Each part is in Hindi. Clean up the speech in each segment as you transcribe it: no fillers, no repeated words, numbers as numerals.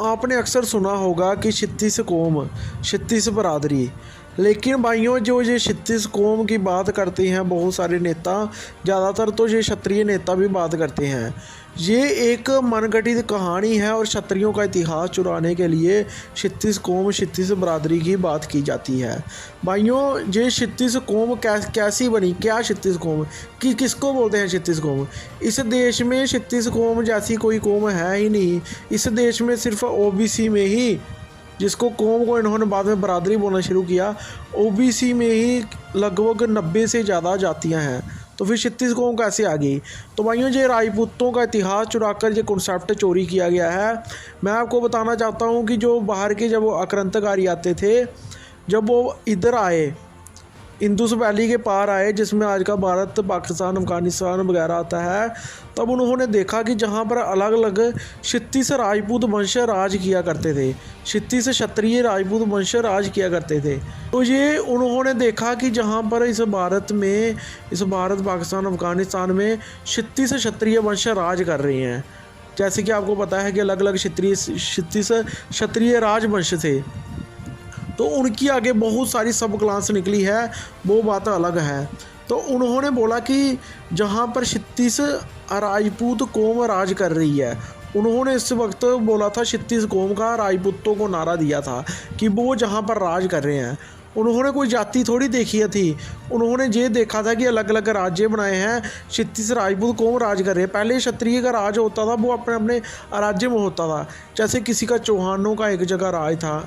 आपने अक्सर सुना होगा कि छित्तीस कौम छित्तीस बरादरी। लेकिन भाइयों, जो ये छित्तीस कौम की बात करते हैं बहुत सारे नेता, ज़्यादातर तो ये क्षत्रिय नेता भी बात करते हैं। ये एक मनगढ़ंत कहानी है और क्षत्रियों का इतिहास चुराने के लिए छित्तीस कौम छित्तीस बरादरी की बात की जाती है। भाइयों, ये छित्तीस कौम कैसी बनी, क्या छित्तीस कौम कि किसको बोलते हैं छित्तीस कौम? इस देश में छित्तीस कौम जैसी कोई कौम है ही नहीं। इस देश में सिर्फ ओबीसी में ही, जिसको कौम को इन्होंने बाद में बरादरी बोलना शुरू किया, ओबीसी में ही लगभग 90 से ज़्यादा जातियां हैं। तो फिर छित्तीस कौम कैसे आ गई? तो भाइयों, ये राजपूतों का इतिहास चुराकर ये कॉन्सेप्ट चोरी किया गया है। मैं आपको बताना चाहता हूँ कि जो बाहर के जब आक्रांतकारी आते थे, जब वो इधर आए, इंदुस वैली के पार आए, जिसमें आज का भारत, पाकिस्तान, अफगानिस्तान वगैरह आता है, तब उन्होंने देखा कि जहाँ पर अलग अलग 36 राजपूत वंश राज किया करते थे, 36 क्षत्रिय राजपूत वंश राज किया करते थे। तो ये उन्होंने देखा कि जहाँ पर इस भारत में, इस भारत, पाकिस्तान, अफगानिस्तान में 36 क्षत्रिय वंश राज कर रहे हैं। जैसे कि आपको पता है कि अलग अलग 36 क्षत्रिय राजवंश थे, तो उनकी आगे बहुत सारी सब क्लास निकली है, वो बात अलग है। तो उन्होंने बोला कि जहाँ पर 36 राजपूत कौम राज कर रही है, उन्होंने इस वक्त बोला था 36 कौम का राजपूतों को नारा दिया था कि वो जहाँ पर राज कर रहे हैं। उन्होंने कोई जाति थोड़ी देखी थी, उन्होंने ये देखा था कि अलग अलग राज्य बनाए हैं, 36 राजपूत कौम राज कर रहे हैं। पहले क्षत्रिय का राज होता था, वो अपने अपने राज्य में होता था। जैसे किसी का चौहानों का एक जगह राज था,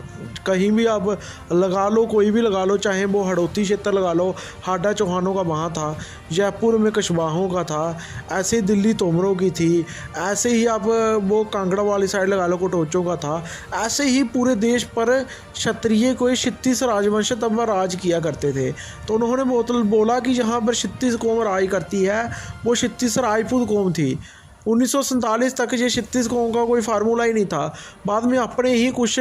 कहीं भी आप लगा लो, कोई भी लगा लो, चाहे वो हड़ौती क्षेत्र लगा लो, हाडा चौहानों का वहाँ था, जयपुर में कुशवाहों का था, ऐसे दिल्ली तोमरों की थी, ऐसे ही आप वो कांगड़ा वाली साइड लगा लो, कटोचों का था। ऐसे ही पूरे देश पर क्षत्रिय कोई 36 राजवंश तब राज किया करते थे। तो उन्होंने बोला कि जहाँ पर 36 कौम राज करती है, वो 36 राजपूत कौम थी। 1947 तक ये 36 कौम का कोई फार्मूला ही नहीं था। बाद में अपने ही कुछ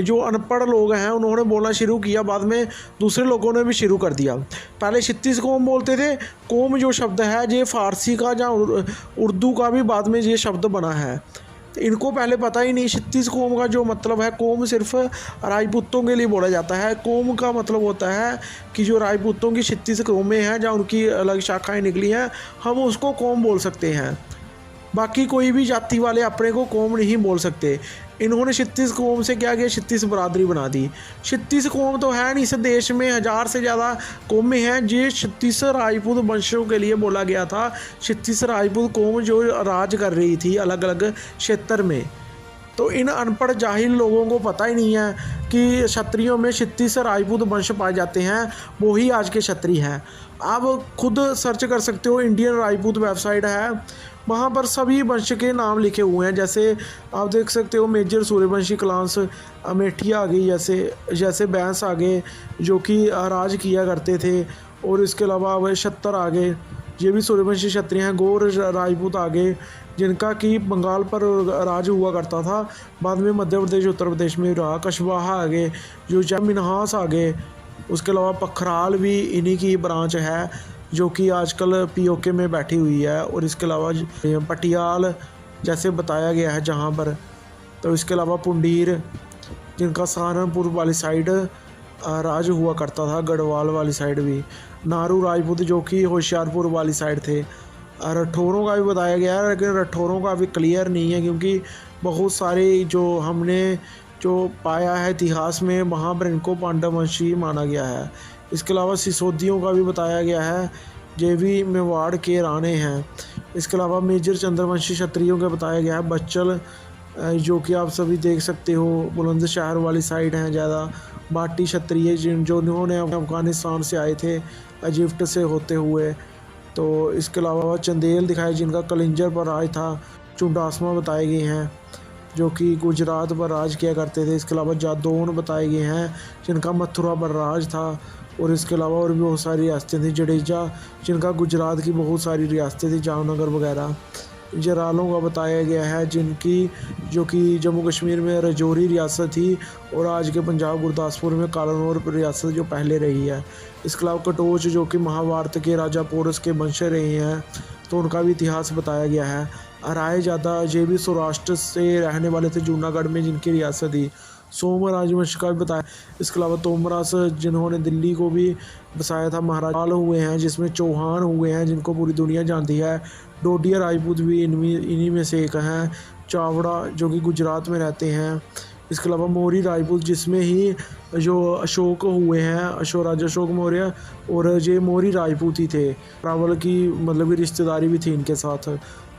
जो अनपढ़ लोग हैं, उन्होंने बोलना शुरू किया, बाद में दूसरे लोगों ने भी शुरू कर दिया। पहले 36 कौम बोलते थे। कौम जो शब्द है, ये फारसी का या उर्दू का भी बाद में ये शब्द बना है। इनको पहले पता ही नहीं 36 कौम का जो मतलब है। कौम सिर्फ राजपूतों के लिए बोला जाता है। कौम का मतलब होता है कि जो राजपूतों की 36 कौमें हैं, जहाँ उनकी अलग शाखाएं निकली हैं, हम उसको कौम बोल सकते हैं। बाकी कोई भी जाति वाले अपने को कौम नहीं बोल सकते। इन्होंने 36 कौम से क्या किया, 36 बरादरी बना दी। 36 कौम तो है नहीं, इस देश में 1000 से ज़्यादा कौमें हैं। ये 36 राजपूत वंशों के लिए बोला गया था। 36 राजपूत कौम जो राज कर रही थी अलग अलग क्षेत्र में। तो इन अनपढ़ जाहिल लोगों को पता ही नहीं है कि क्षत्रियों में 36 राजपूत वंश पाए जाते हैं, वो ही आज के क्षत्रिय हैं। आप खुद सर्च कर सकते हो, इंडियन राजपूत वेबसाइट है, वहाँ पर सभी वंश के नाम लिखे हुए हैं। जैसे आप देख सकते हो, मेजर सूर्यवंशी क्लास अमेठिया आ गई, जैसे बैंस आ गए जो कि राज किया करते थे, और इसके अलावा वह क्षत्र आ गए, ये भी सूर्यवंशी क्षत्रिय हैं। गौर राजपूत आ गए, जिनका कि बंगाल पर राज हुआ करता था, बाद में मध्य प्रदेश, उत्तर प्रदेश में रहा। कछवाहा आ गए, जो मिन्हास आ गए। उसके अलावा पखराल भी इन्हीं की ब्रांच है, जो कि आजकल पीओके में बैठी हुई है। और इसके अलावा पटियाल जैसे बताया गया है जहाँ पर। तो इसके अलावा पुंडीर, जिनका सहारनपुर वाली साइड राज हुआ करता था, गढ़वाल वाली साइड भी। नारू राजपूत जो कि होशियारपुर वाली साइड थे। राठौरों का भी बताया गया है, लेकिन राठौरों का भी क्लियर नहीं है, क्योंकि बहुत सारे जो हमने जो पाया है इतिहास में, वहाँ पर इनको पांडववंशी माना गया है। इसके अलावा सिसोदियों का भी बताया गया है, ये भी मेवाड़ के राणे हैं। इसके अलावा मेजर चंद्रवंशी क्षत्रियों का बताया गया है। बच्चल, जो कि आप सभी देख सकते हो, बुलंदशहर वाली साइड हैं ज़्यादा। बाटी क्षत्रिय जो उन्होंने अफगानिस्तान से आए थे, इजिप्ट से होते हुए। तो इसके अलावा चंदेल दिखाए, जिनका कलिंजर पर राज था। चुंडासमा बताए गए हैं, जो कि गुजरात पर राज किया करते थे। इसके अलावा जादौन बताए गए हैं, जिनका मथुरा पर राज था। और इसके अलावा और भी बहुत सारी रियासतें थी। जडेजा, जिनका गुजरात की बहुत सारी रियासतें थी, जामनगर वगैरह। जरालों का बताया गया है, जिनकी जो कि जम्मू कश्मीर में रजौरी रियासत थी, और आज के पंजाब गुरदासपुर में कालानौर रियासत जो पहले रही है। इसके अलावा कटोच, जो कि महाभारत के राजा पोरस के वंश रहे हैं, तो उनका भी इतिहास बताया गया है। रायजादा ये भी सौराष्ट्र से रहने वाले थे, जूनागढ़ में जिनकी रियासत थी। सोम राजवंश का भी बताया। इसके अलावा तोमरास जिन्होंने दिल्ली को भी बसाया था, महाराज हुए हैं जिसमें चौहान हुए हैं जिनको पूरी दुनिया जानती है। डोडिया राजपूत भी इन्हीं में से एक हैं। चावड़ा जो कि गुजरात में रहते हैं। इसके अलावा मौर्य राजपूत जिसमें ही जो अशोक हुए हैं, राजा अशोक मौर्य, और ये मौर्य राजपूत ही थे। रावल की मतलब की रिश्तेदारी भी थी इनके साथ।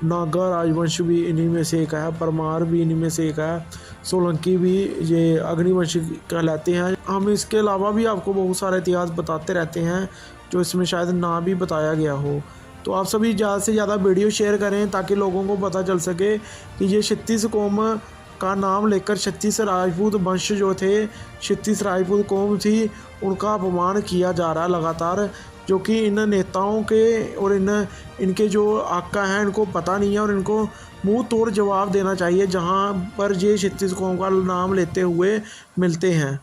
नागा राजवंश भी इन्हीं में से एक है। परमार भी इन्हीं में से एक है। सोलंकी भी ये अग्निवंश कहलाते हैं। हम इसके अलावा भी आपको बहुत सारे इतिहास बताते रहते हैं जो इसमें शायद ना भी बताया गया हो। तो आप सभी ज़्यादा से ज़्यादा वीडियो शेयर करें ताकि लोगों को पता चल सके कि ये 36 कौम का नाम लेकर 36 राजपूत वंश जो थे, 36 राजपूत कौम थी, उनका अपमान किया जा रहा है लगातार, जो कि इन नेताओं के और इनके जो आका हैं इनको पता नहीं है और इनको मुंह तोड़ जवाब देना चाहिए जहां पर ये 36 कौम का नाम लेते हुए मिलते हैं।